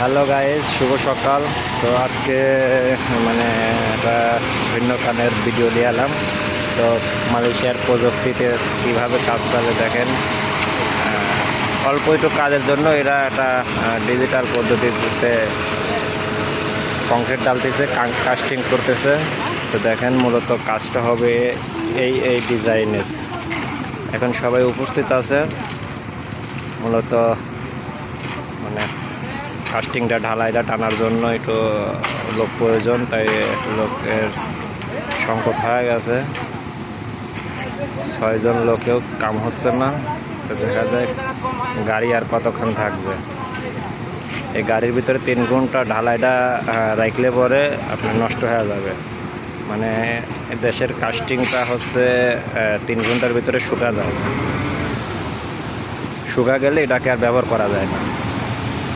Hello guys, শুভ সকাল। তো আজকে মানে একটা ভিন্ন কানের ভিডিও নিয়ে এলাম। তো মালয়েশিয়ার প্রযুক্তিতে কীভাবে কাজ চলে দেখেন। অল্প একটু কাজের জন্য এরা একটা ডিজিটাল পদ্ধতিতে কংক্রিট ডালতেছে, কাস্টিং করতেছে। তো দেখেন মূলত কাজটা হবে এই ডিজাইনের। এখন সবাই উপস্থিত আছে, মূলত মানে কাস্টিংটা ঢালাইটা টানার জন্য একটু লোক প্রয়োজন, তাই লোকের সংকট হয়ে গেছে। 6 জন লোকেও কাম হচ্ছে না। তো দেখা যায় গাড়ি আর কতক্ষণ থাকবে। এই গাড়ির ভিতরে 3 ঘন্টা ঢালাইটা রাখলে পরে আপনার নষ্ট হয়ে যাবে। মানে দেশের কাস্টিংটা হচ্ছে 3 ঘন্টার ভিতরে শুকা যায়। শুকা গেলে এটাকে আর ব্যবহার করা যায় না।